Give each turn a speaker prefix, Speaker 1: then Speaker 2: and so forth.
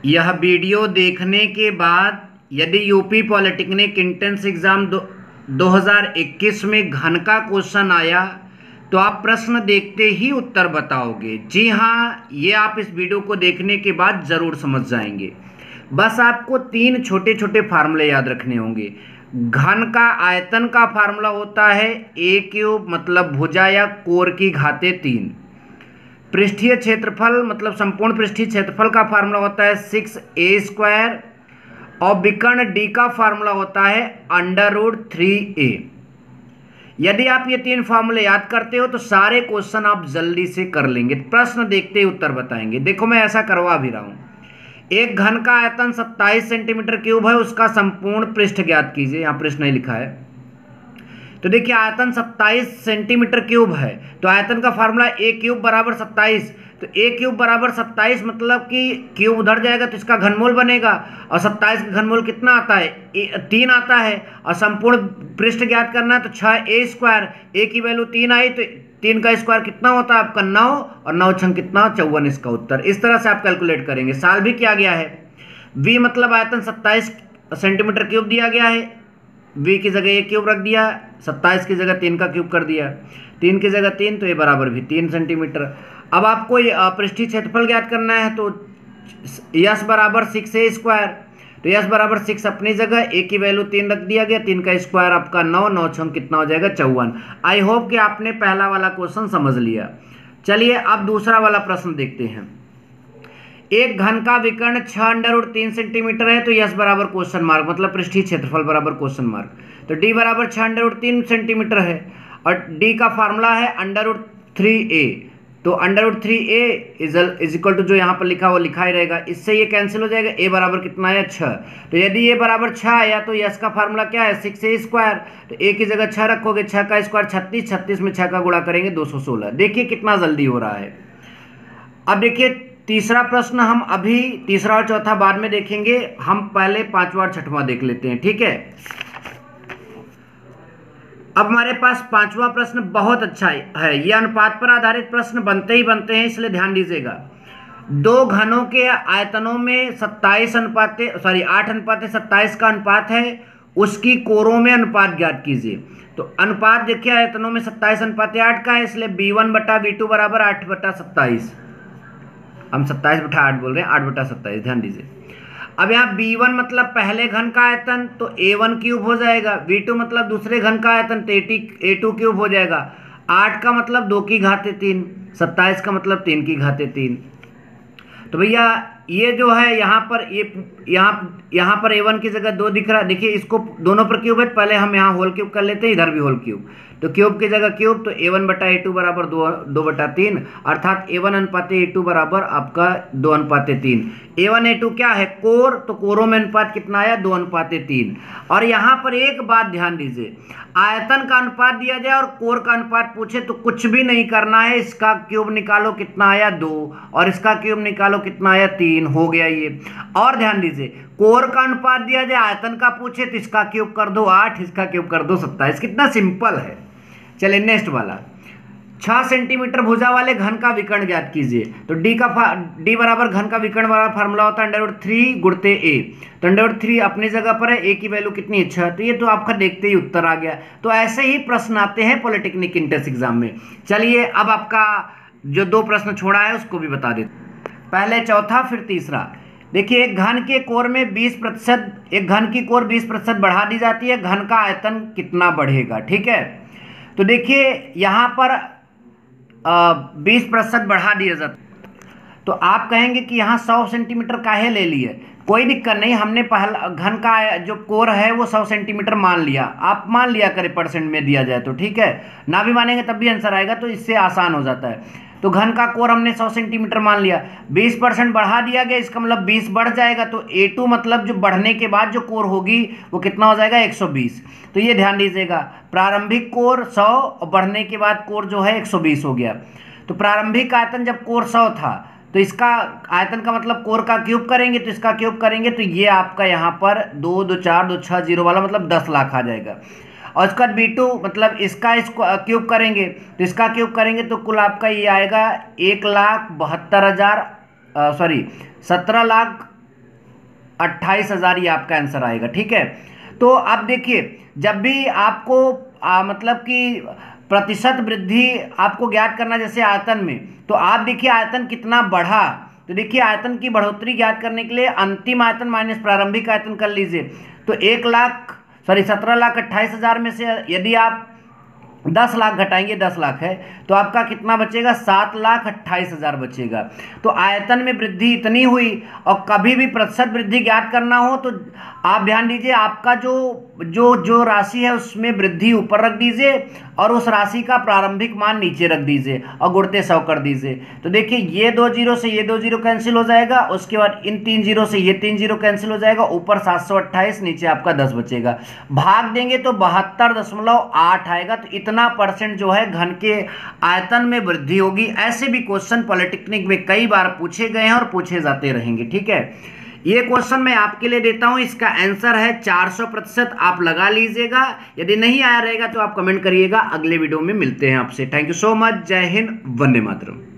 Speaker 1: यह वीडियो देखने के बाद यदि यूपी पॉलिटेक्निक एंट्रेंस एग्ज़ाम 2021 में घन का क्वेश्चन आया तो आप प्रश्न देखते ही उत्तर बताओगे। जी हाँ, ये आप इस वीडियो को देखने के बाद ज़रूर समझ जाएंगे। बस आपको तीन छोटे छोटे फार्मूले याद रखने होंगे। घन का आयतन का फार्मूला होता है ए क्यूब, मतलब भुजा या कोर की घाते 3। पृष्ठीय क्षेत्रफल मतलब संपूर्ण पृष्ठीय क्षेत्रफल का फार्मूला होता है 6a²। और विकर्ण डी का फार्मूला होता है √3a। यदि आप ये तीन फार्मूले याद करते हो तो सारे क्वेश्चन आप जल्दी से कर लेंगे, प्रश्न देखते ही उत्तर बताएंगे। देखो मैं ऐसा करवा भी रहा हूँ। एक घन का आयतन 27 सेंटीमीटर क्यूब है, उसका संपूर्ण पृष्ठ ज्ञात कीजिए। यहाँ पृष्ठ नहीं लिखा है तो देखिए आयतन 27 सेंटीमीटर क्यूब है, तो आयतन का फार्मूला ए क्यूब बराबर 27। तो ए क्यूब बराबर 27 मतलब कि क्यूब उधर जाएगा तो इसका घनमूल बनेगा, और 27 का घनमूल कितना आता है? 3 आता है। और संपूर्ण पृष्ठ ज्ञात करना है तो 6a²। ए की वैल्यू 3 आई तो 3 का स्क्वायर कितना होता है आपका 9, और 9 छंग कितना 54 इसका उत्तर। इस तरह से आप कैलकुलेट करेंगे। साल भी किया गया है। v मतलब आयतन 27 सेंटीमीटर क्यूब दिया गया है, v की जगह ए क्यूब रख दिया, 27 की जगह 3 का क्यूब कर दिया, 3 की जगह 3 तो ये बराबर भी 3 सेंटीमीटर। अब आपको पृष्ठीय क्षेत्रफल ज्ञात करना है तो यस बराबर 6a²। तो यस बराबर 6 अपनी जगह, ए की वैल्यू 3 रख दिया गया, 3 का स्क्वायर आपका 9, 9 छंग कितना हो जाएगा 54। आई होप कि आपने पहला वाला क्वेश्चन समझ लिया। चलिए अब दूसरा वाला प्रश्न देखते हैं। एक घन का विकर्ण 6√3 सेंटीमीटर है तो यस बराबर क्वेश्चन मार्क, मतलब पृष्ठीय क्षेत्रफल बराबर क्वेश्चन मार्क। तो डी बराबर 6√3 सेंटीमीटर है, और डी का फार्मूला है √3a। तो √3a इज इक्वल टू जो यहाँ पर लिखा वो लिखा ही रहेगा, इससे ये कैंसिल हो जाएगा। a बराबर कितना आया 6। तो यदि a बराबर 6 आया तो यस का फार्मूला क्या है 6a²। तो a की जगह 6 रखोगे, 6 का स्क्वायर 36, 36 में 6 का गुणा करेंगे 216। देखिए कितना जल्दी हो रहा है। अब देखिए तीसरा प्रश्न हम अभी तीसरा और चौथा बाद में देखेंगे, हम पहले पांचवा और छठवां देख लेते हैं, ठीक है। अब हमारे पास पांचवा प्रश्न बहुत अच्छा है। यह अनुपात पर आधारित प्रश्न बनते ही बनते हैं, इसलिए ध्यान दीजिएगा। दो घनों के आयतनों में 8:27 का अनुपात है, उसकी कोरों में अनुपात ज्ञात कीजिए। तो अनुपात देखिए आयतनों में 27:8 का है, इसलिए b1/b2 बराबर 8/27। हम 27/8 बोल रहे हैं, 8/27, ध्यान दीजिए। अब यहाँ b1 मतलब पहले घन का आयतन तो a1 क्यूब हो जाएगा, b2 मतलब दूसरे घन का आयतन तो a2 क्यूब हो जाएगा। 8 का मतलब 2 की घाते 3, 27 का मतलब 3 की घाते 3। तो भैया ये जो है यहाँ पर यहाँ पर a1 की जगह 2 दिख रहा है। देखिए इसको दोनों पर क्यूब है, पहले हम यहाँ होल क्यूब कर लेते हैं, इधर भी होल क्यूब। तो क्यूब की जगह क्यूब, तो a1/a2 बराबर 2/3, अर्थात a1:a2 बराबर आपका 2:3। a1 a2 क्या है? कोर, तो कोरों में अनुपात कितना आया 2:3। और यहाँ पर एक बात ध्यान दीजिए, आयतन का अनुपात दिया जाए और कोर का अनुपात पूछे तो कुछ भी नहीं करना है, इसका क्यूब निकालो कितना आया 2, और इसका क्यूब निकालो कितना आया 3, हो गया ये। और ध्यान दीजिए कोर का अनुपात दिया जाए, आयतन का पूछे तो इसका क्यूब कर दो 8, इसका क्यूब कर दो 27। कितना सिंपल है। चलिए नेक्स्ट वाला, 6 सेंटीमीटर भुजा वाले घन का विकर्ण ज्ञात कीजिए। तो डी बराबर घन का विकर्ण वाला फार्मूला होता है √3 गुणते a। तो √3 अपनी जगह पर है, a की वैल्यू कितनी है 6। तो ये तो आपका देखते ही उत्तर आ गया। तो ऐसे ही प्रश्न आते हैं पॉलिटेक्निक एंट्रेंस एग्जाम में। चलिए अब आपका जो 2 प्रश्न छोड़ा है उसको भी बता देते, पहले चौथा फिर तीसरा। देखिए एक घन के कोर में 20%, एक घन की कोर 20% बढ़ा दी जाती है, घन का आयतन कितना बढ़ेगा, ठीक है। तो देखिए यहाँ पर 20% बढ़ा दिया जाता, तो आप कहेंगे कि यहाँ 100 सेंटीमीटर काहे ले लिए। कोई दिक्कत नहीं, हमने पहला घन का जो कोर है वो 100 सेंटीमीटर मान लिया, आप मान लिया करें परसेंट में दिया जाए तो, ठीक है। ना भी मानेंगे तब भी आंसर आएगा, तो इससे आसान हो जाता है। तो घन का कोर हमने 100 सेंटीमीटर मान लिया, 20% बढ़ा दिया गया, इसका मतलब 20 बढ़ जाएगा। तो a2 मतलब जो बढ़ने के बाद जो कोर होगी वो कितना हो जाएगा 120। तो ये ध्यान दीजिएगा, प्रारंभिक कोर 100 और बढ़ने के बाद कोर जो है 120 हो गया। तो प्रारंभिक आयतन जब कोर 100 था तो इसका आयतन का मतलब कोर का क्यूब करेंगे तो इसका क्यूब करेंगे, तो ये आपका यहाँ पर 2 2 4 2 6 0 वाला मतलब 10 लाख आ जाएगा। और इसका b2 मतलब इसका क्यूब करेंगे तो इसका क्यूब करेंगे तो कुल आपका ये आएगा 1,72,000 17,00,000 28,000 ये आपका आंसर आएगा। ठीक है, तो अब देखिए जब भी आपको मतलब कि प्रतिशत वृद्धि आपको ज्ञात करना जैसे आयतन में, तो आप देखिए आयतन कितना बढ़ा, तो देखिए आयतन की बढ़ोतरी ज्ञात करने के लिए अंतिम आयतन माइनस प्रारंभिक आयतन कर लीजिए। तो 17,28,000 में से यदि आप 10 लाख घटाएंगे, 10 लाख है तो आपका कितना बचेगा, 7,28,000 बचेगा। तो आयतन में वृद्धि इतनी हुई, और कभी भी प्रतिशत वृद्धि ज्ञात करना हो तो आप ध्यान दीजिए आपका जो जो जो राशि है उसमें वृद्धि ऊपर रख दीजिए और उस राशि का प्रारंभिक मान नीचे रख दीजिए और गुणते 100 कर दीजिए। तो देखिए ये 2 जीरो से ये 2 जीरो कैंसिल हो जाएगा, उसके बाद इन 3 जीरो से ये 3 जीरो कैंसिल हो जाएगा, ऊपर 728, नीचे आपका 10 बचेगा। भाग देंगे तो 72.8 आएगा। तो इतना परसेंट जो है घन के आयतन में वृद्धि होगी। ऐसे भी क्वेश्चन पॉलिटेक्निक में कई बार पूछे गए हैं और पूछे जाते रहेंगे। ठीक है, ये क्वेश्चन मैं आपके लिए देता हूं, इसका आंसर है 400%। आप लगा लीजिएगा, यदि नहीं आया रहेगा तो आप कमेंट करिएगा। अगले वीडियो में मिलते हैं आपसे। Thank you so much. जय हिंद, वंदे मातरम।